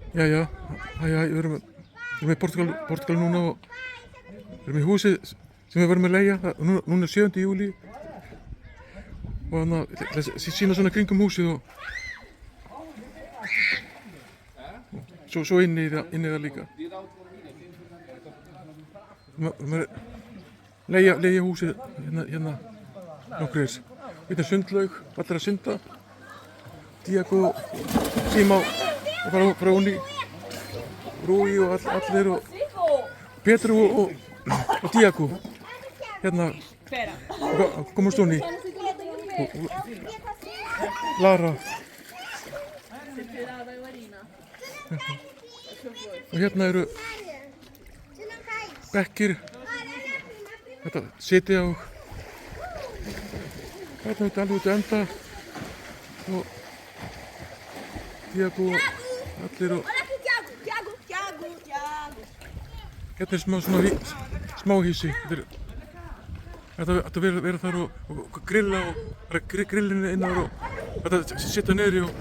Jæja, við erum í Portugal núna og við erum í húsið sem við verðum að leigja. Núna er 7. júlí og þannig að sína svona kringum húsið og svo inn í það líka. Við erum að leigja húsið hérna nokkrir. Hérna er sundlaug, allir að synda. Diego og Síma og frá Unni, Rúi og allir og Petru og Diego hérna koma stóni og Lara og hérna eru bekkir þetta sitja og hérna er alveg út að enda og Diego og allir og hérna er smá hísi. Þetta vera þar og grilla og grillinu inn þar og þetta sitja niðri og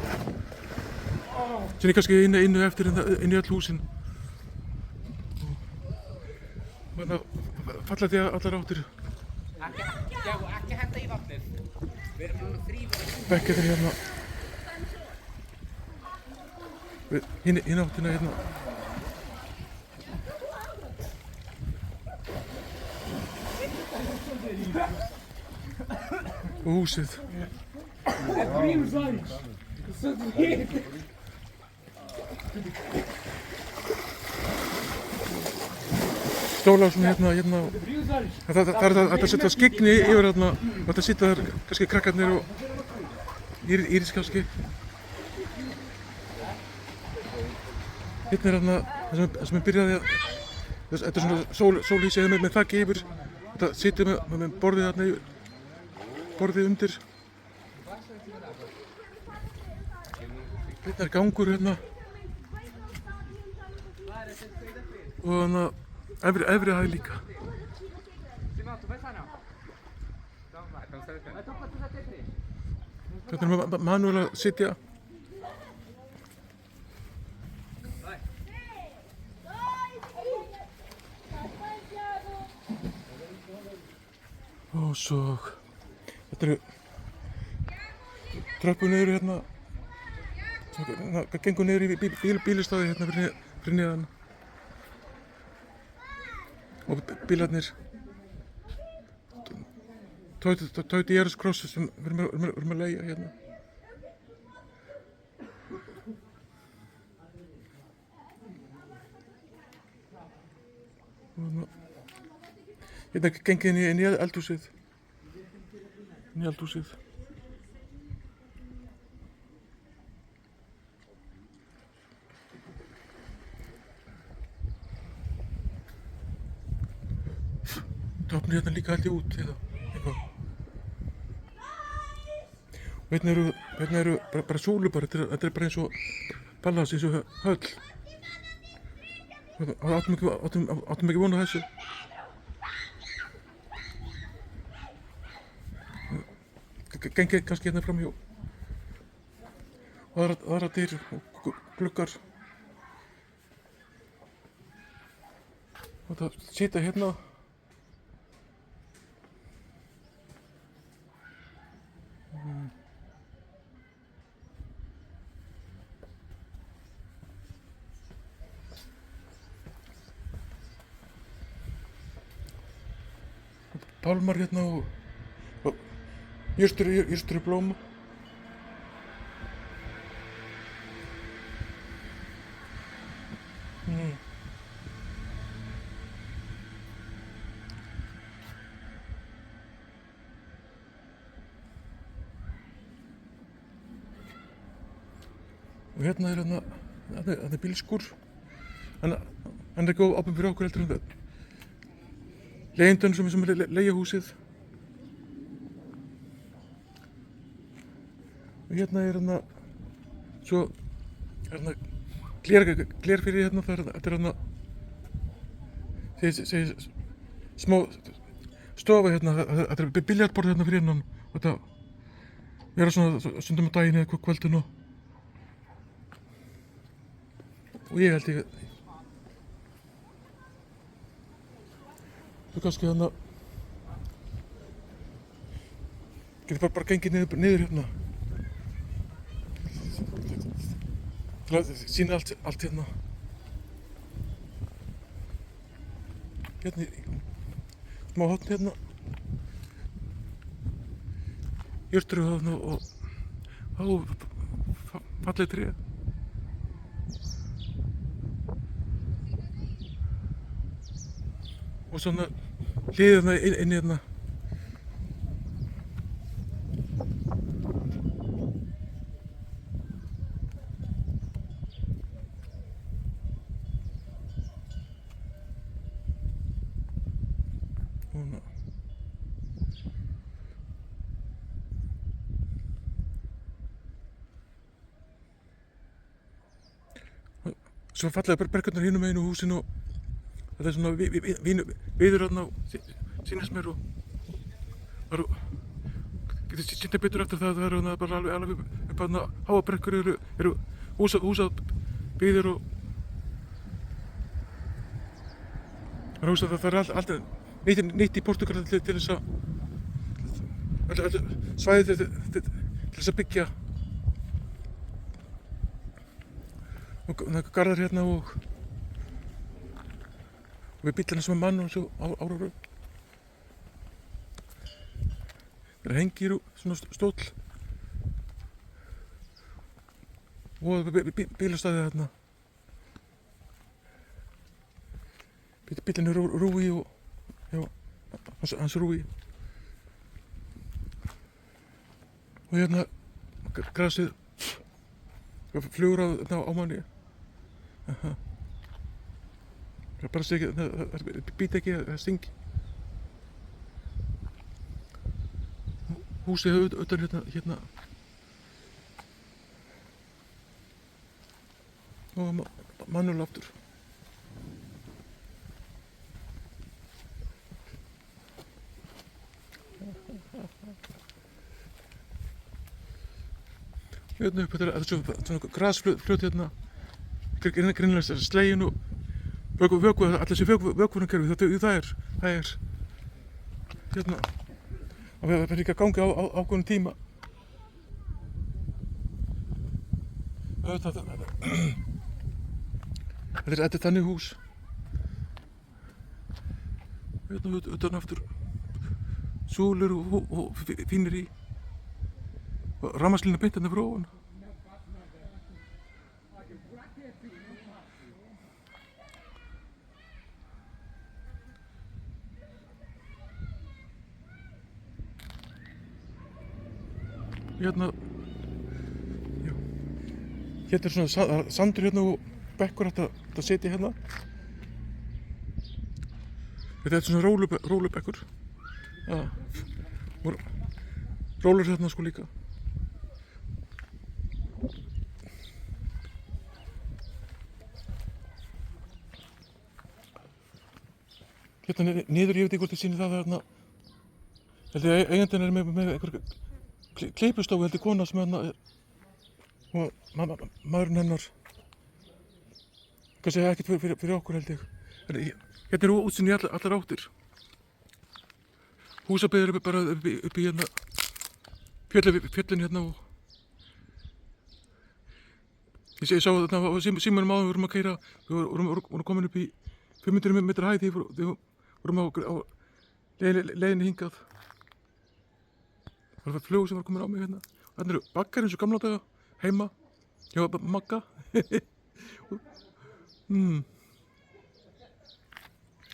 sinni kannski innu eftir inn í öll húsin. Þannig að falla því allar áttir. Ekki henda í vatnið. Við erum núna þrífið. Bekkirnir hérna. Hinn áttina hérna. Og húsið. Stólar svona hérna. Það er að setja skyggni yfir hérna. Þetta sitja þar kannski krakkarnir og Íris kannski. Hérna er hérna það sem ég byrjaði að þetta er svona sólhýsi með þakki yfir. Þetta sitja með borðið hérna yfir. Borðið undir. Hérna er gangur hérna. Og þannig efri hæð líka. Þetta er með Manuel að sitja. Og svo þetta eru tröppur niður hérna. Það gengur niður í bílastæði hérna fyrir neðan. Og bílarnir Toyota Yaris Cross sem við erum að leigja hérna. Hérna gengið inn í eldhúsið. Topnir hérna líka held ég út eða eitthvað. Og hérna eru bara súlur bara, þetta er bara eins og pallas, eins og höll. Áttum ekki vona þessu. Gengið kannski hérna framhjá. Og aðra dyr og gluggar. Og það sitja hérna. Pálmar hérna og jurtir blóma. Og hérna er bílskúr. Hann er ekki opinn fyrir okkur heldur en það. Leigjendurnir sem leigja húsið. Og hérna er svo gler fyrir hérna, þetta er smá stofa hérna, þetta er biljartborð hérna fyrir innan og þetta vera svona stundum á daginn eða kvöldin og og ég held ég þú kannski þannig getur bara gengið niður hérna til að sýna allt hérna hérna smá hotn hérna jurtur og fallið tré og svona hliðina inn hérna svona svo fallega bergurnar hinum megin úr húsinu og þetta svona viður þarna sýnist mér og það getur sýnt betur eftir það eru bara alveg upp að háa brekkur eru húsabyggðir og það er alltaf nýtt í Portúgal til þess að öllu svæði til þess að byggja og garðar hérna og við bílarna sem er mann og svo áraru það hengir svona stóll og bílastæði þarna bílinn er Rúi og já, hans Rúi og hérna grasið flugur á manni það bara ekki, það býta ekki, það stingi húsið utan hérna og mannul aftur hérna upp, þetta er svona grasflöt hérna greinlega slegin og vöku, allir þessi vökvunarkerfi, það er hérna og það er líka að gangi á ákveðnum tíma þetta er þannig hús hérna utan aftur súlur og fínir í og rafmagnslína beint hérna frá ofan hérna já hérna er svona sandur hérna og bekkur hægt að setja hérna þetta er svona rólubekkur ja. Og rólur hérna sko líka hérna niður, ég veit ekki hvort ég sýni það hérna held ég eigandinn er með einhver kleipustofu held ég kona sem hérna og maðurinn hennar kannski ekkert fyrir okkur held ég hérna er útsýni í allar áttir húsabyggðir eru bara upp í hérna fjöllin hérna og ég sá þarna á símanum áðan við vorum að keyra við vorum komin upp í 500 metra hæð við vorum á leiðinni hingað það var flug sem var komin á mig hérna og þarna eru bakkar eins og gamla daga heima hjá Magga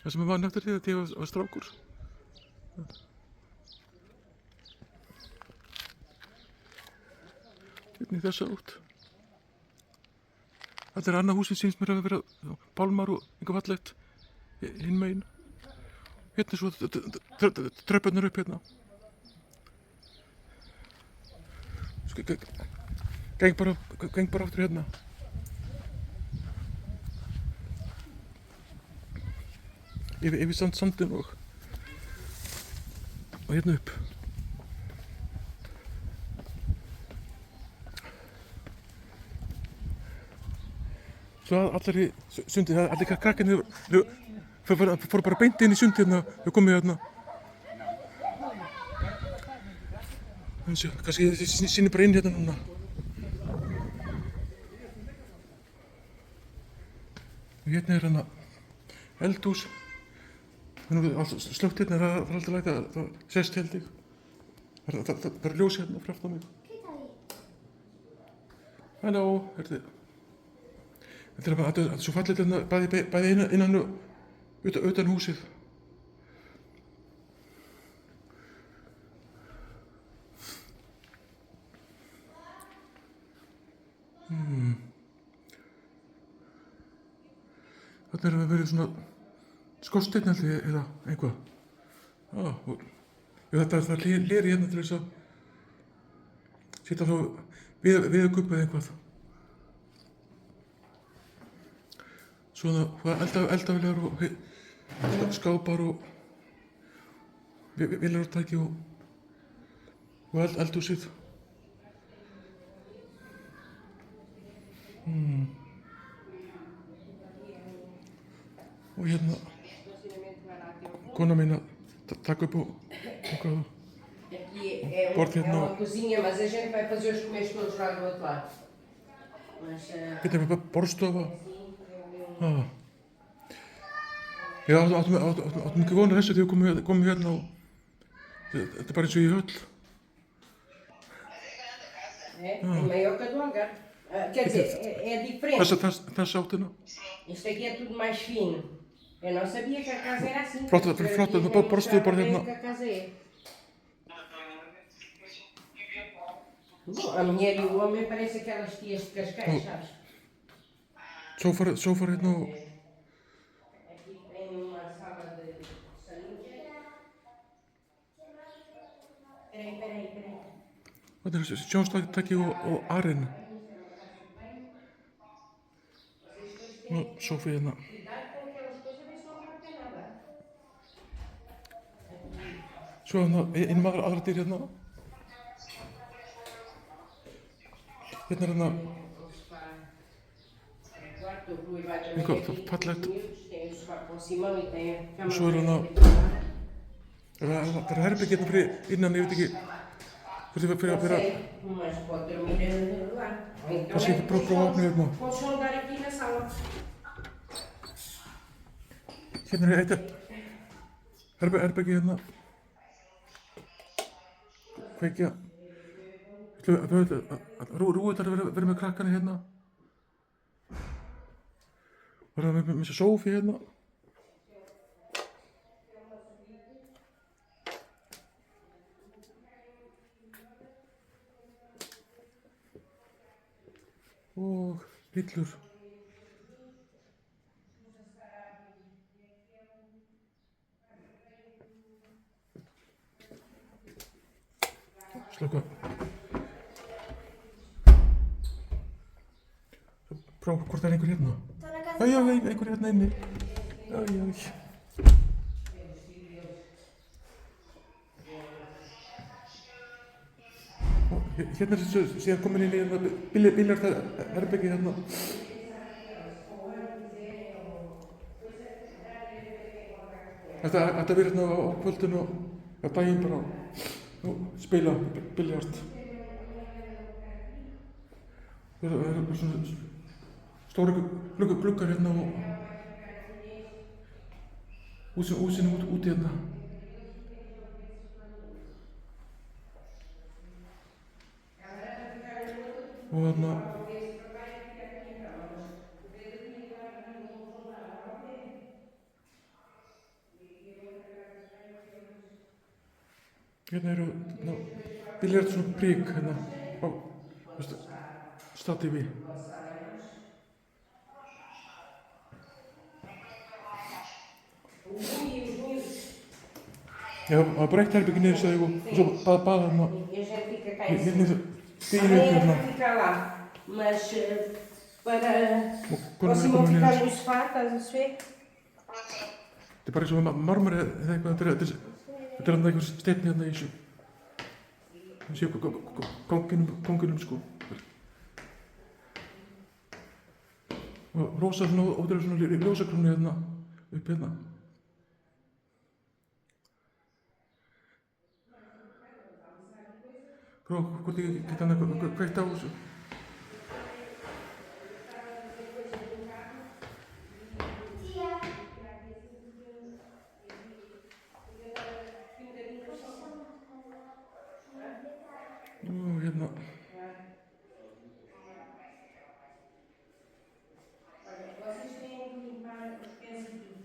það sem ég man eftir því að ég var strákur hérna í þessa út þetta er annað hús sem sýnst mér að vera pálmar og einhver fallegt hinn megin hérna svo tröppurnar upp hérna geng bara aftur hérna yfir sandin og hérna upp svo allir í sundið, allir krakkarnir fóru bara beint inn í sundið hérna, þau komið hérna. Kannski þið sýnir bara inn hérna núna. Og hérna er hérna eldhús. Nú er allt slökkt hérna, það er alltaf lægt að það sést held ég. Það er ljós hérna fyrir aftan mig. Halló, þetta er svo fallegt hérna, bæði innan og utan húsið. Þarna er að verið svona skorsteinn eða eitthvað. Þetta er leri hérna til þess að setja þá viðakubb eða eitthvað. Svona eldavélar og skápar og vélartæki og eldhúsið. Og hérna kona mín að taka upp og eitthvað borð hérna og hérna er bara borðstofa. Ég áttum ekki vona þessu þegar við komum hérna og þetta er bara eins og í höll. Quer dizer, é diferente. Þessa áttina. Isto aqui é tudo mais fino. Eu não sabia que a casa era assim. Flotta, borðstofu bara hérna. Que a casa é. Bom, a mulher e o homem parecem aquelas tias de Cascais, sabes? Sófar hérna og Aqui tem uma sala de salinha. Peraí. þetta er sjónstæki og arinn. Og sófi hérna. Svo hérna einum aðra dyr hérna. Hérna er hérna eitthvað fallegt. Og svo er hérna það er herbergi hérna fyrir innan, ég veit ekki fyrir að kannski ekki prófa að opna hérna. Hérna er eitt herbergi hérna. Kveikja. Rúið þarf að vera með krakkana hérna. Og það er með sófi hérna. Og hillur. Slökka. Prófa hvort það er einhver hérna. Já, einhver hérna inni. Já. Hérna er þessu síðan komin inn í hérna biljarherbergi hérna. Þetta verið hérna á kvöldinu og á daginn bara og spila biljart. Það er svona stóri gluggar hérna og útsýni úti hérna. Og þarna hérna eru biljart svona prík hérna á statífi. Já, það var bara eitt herbergi niður sagði og svo baða hérna. Hérna stíðinu upp hérna. Mas para o Simão ficar no sofá, estás a ver? Þetta er bara eins og marmari eða eitthvað, þetta er einhver steinn hérna í þessu. Það séu ganginum sko. Og rosa svona ótrúlega svona ljósakrúnu hérna upp hérna. Hvort ég get hann kveikt á þessu. Nú, hérna.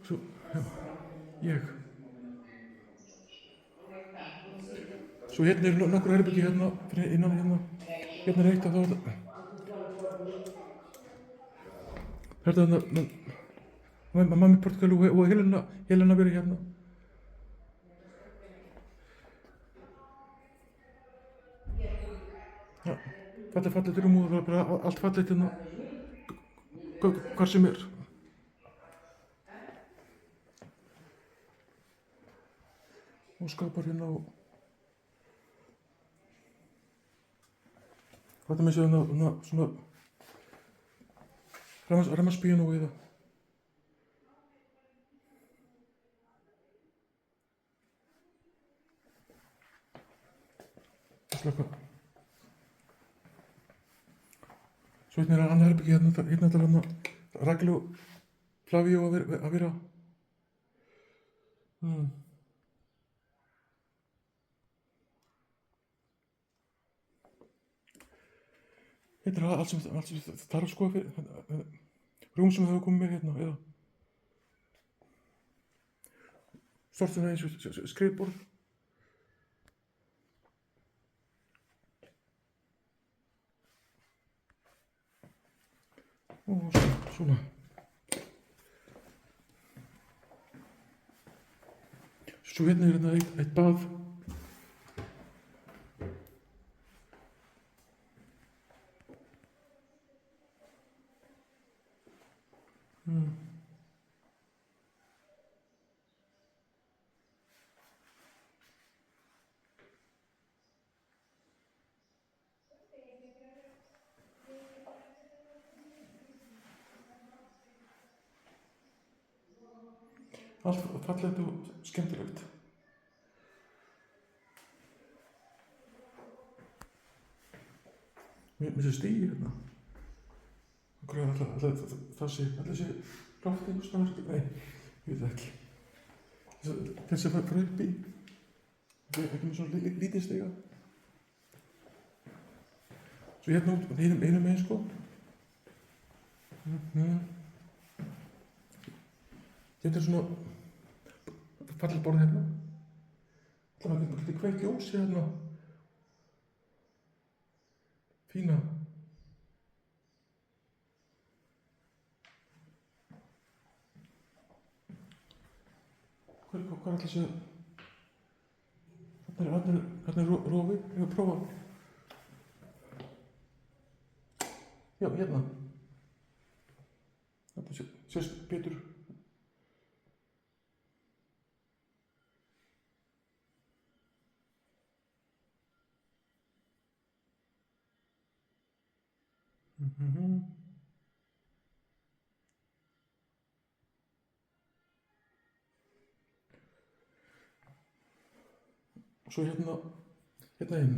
Svo, já, ég. Svo hérna nokkur herbyggi hérna, fyrir innan hérna. Hérna eitt og þá er þetta. Þetta er þarna, mamma í Portugal og Helena verið hérna. Ja, fallet rúm og bara allt fallet hérna. Hvar sem er. Og skapar hérna og þetta með sér hérna svona rammarspíanó eða slaka. Svo hérna er annað herbyggi hérna ætlar hérna Ragli og Flavíó að vera. Þetta er allt sem þarf sko fyrir rúm sem hefur komið með hérna eða stort svona eins og skrifborð. Og svona. Svo hérna er hérna eitt bað. Allt fallegt og skemmtilegt. Með þessi stígi hérna. Hvað er alltaf þessi loft einhvers staðar? Nei, ég veit það ekki. Þessi fara upp í. Það er ekki með svona lítið stiga. Svo hérna út, einum megin sko. Þetta er svona fallegt borð hérna. Það er ekki kveikt ljós hérna. Fína. Hvað er alltaf þessi? Þarna er rofi, ég vil prófa. Já, hérna. Þetta sést betur. Og svo hérna inn.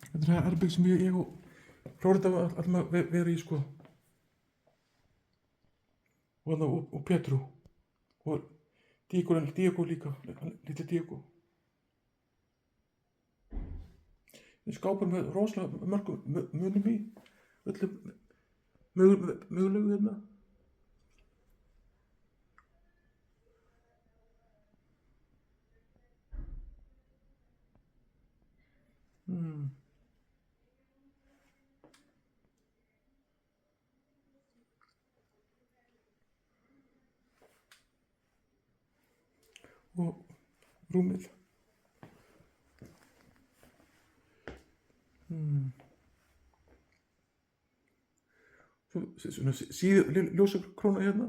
Þetta er herbygg sem ég og Flórida ætlum að vera í sko. Og Petru. Og Diego líka, litli Diego. Við skápum með rosalega mörgum munum í öllum mögulegu hérna. Og rúmið. Svona ljósakróna hérna.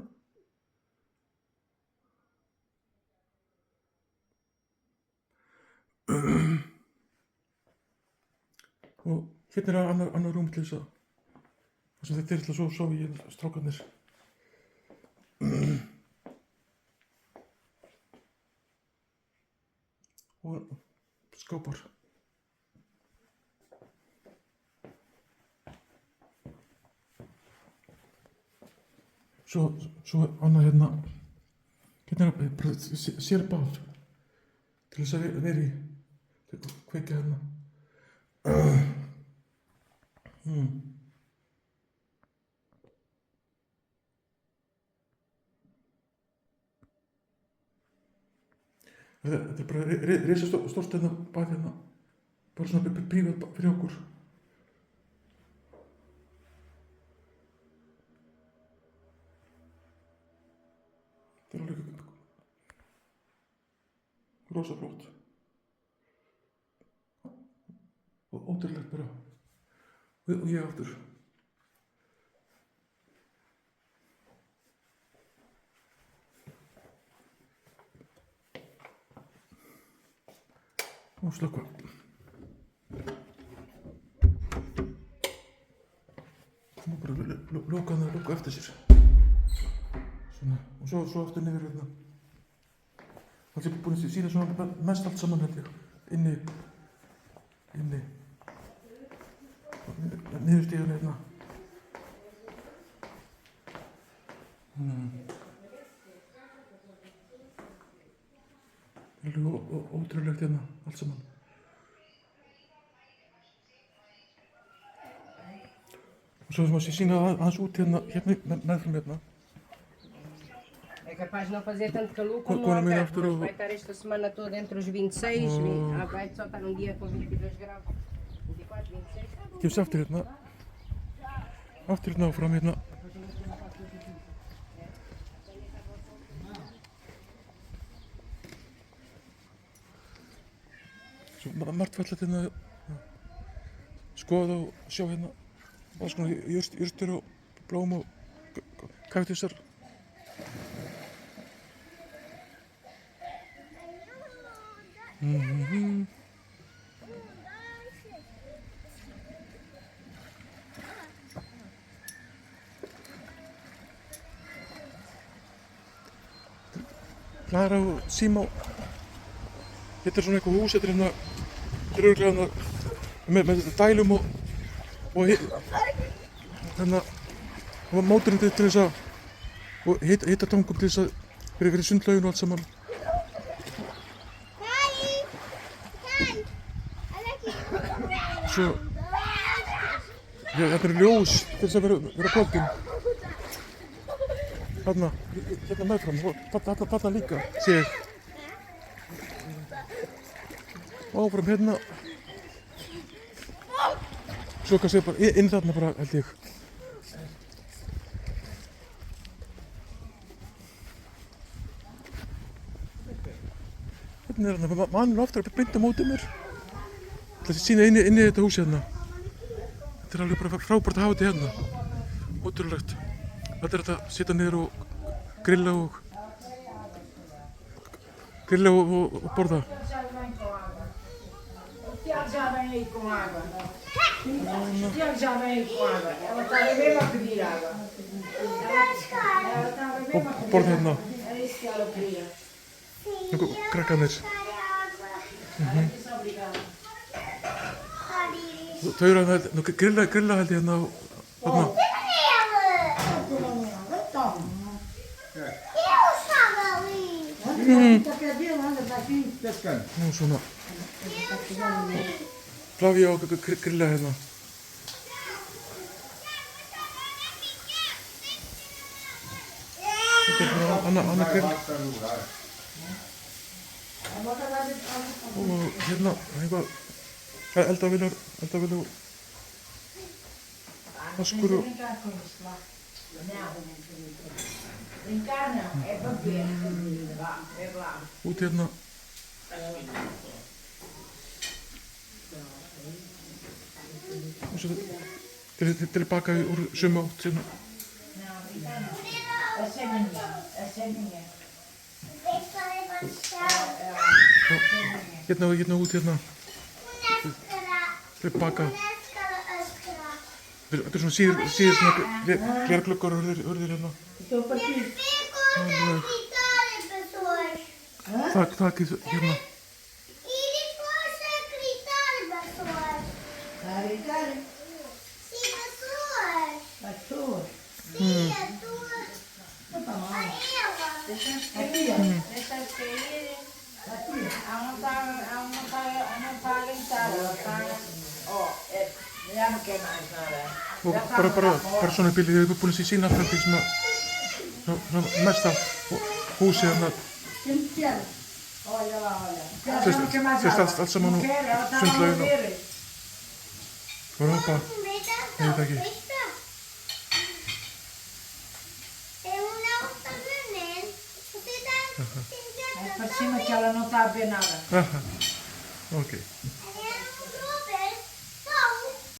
Og hérna er annar rúm til þess að Það sem þetta er alltaf svo ég strákarnir. Og skápar. Svo annað hérna er bara sérbát til þess að vera í, kveikja hérna. Þetta er bara risastórt hérna bað hérna, bara svona prívat fyrir okkur. Þetta er alveg rosa flott og ótrúlegt bara og ég aftur. Og slökkva. Það má bara loka eftir sér. Svona, og svo aftur niður hérna. Það er búin að sýna svona mest allt saman held ég. Inni. Niður stíðan hérna. Það er alveg ótrúlegt hérna, allt saman. Og svo sem að sýna aðeins út hérna meðfram hérna. É capaz de não fazer tanto calor como no Algarve, mas vai estar esta semana toda entre os 26, vai só estar um dia com 22 graus, 24, 26. Kemst aftur hérna áfram hérna. Svo margt fallegt hérna, skoða og sjá hérna, alls konar jurtir og blóm og kaktusar. Klara og Símá, þetta er svona eitthvað hús, þetta er hérna, þetta er örugglega hérna með dælum og hérna móturinn til þess að, og hitatangum til þess að fyrir sundlaugin og allt saman. Svo, þetta er ljós til þess að vera kvöldin. Þarna meðfram, þarna líka, sé ég. Og áfram hérna. Svo kannski bara inn þarna bara, held ég. Hérna er hérna, mannur aftur að binda mótið mér. Það er að sýna inn í þetta húsi hérna. Þetta er alveg bara frábært að hafa þetta hérna. Ótrúlegt. Þetta er að sitja niður og grilla og borða. O Tiago já vem aí com água. O Tiago já vem aí com água. Ela estava mesmo a pedir água. Ela estava mesmo a pedir Borða hérna. Era isso que ela queria. Krakkarnir. Muito obrigada. Þau eru að grilla held ég hérna þarna. Nú svona. Flavía og grilla hérna. Þetta er bara annað grill. Og hérna eitthvað eldavélar og askur og Brincar não, é para ver. Vá, é lá. út hérna. Og svo til baka úr sömu átt hérna. Não, brincar não. Essa é minha, essa é minha. Hérna út hérna. Til baka. Þetta er svona síður svona glergluggar og hurðir hérna. Estou para ti. Þakið hérna. Pastor. Deixa eu cair. Ela não está a aguentar. Ela está... Ó, já não quer mais nada. Og bara svona bíli, ég hef búin að sína alltaf því svona mesta húsi hérna. Olha lá, olha. Ela Vocês- já não quer mais vocês nada. estão- estão chamando Não quer, ela está sundlaugina. a ver. Og hoppa, ég veit ekki. É para cima que ela não está a ver nada. Aha, ok.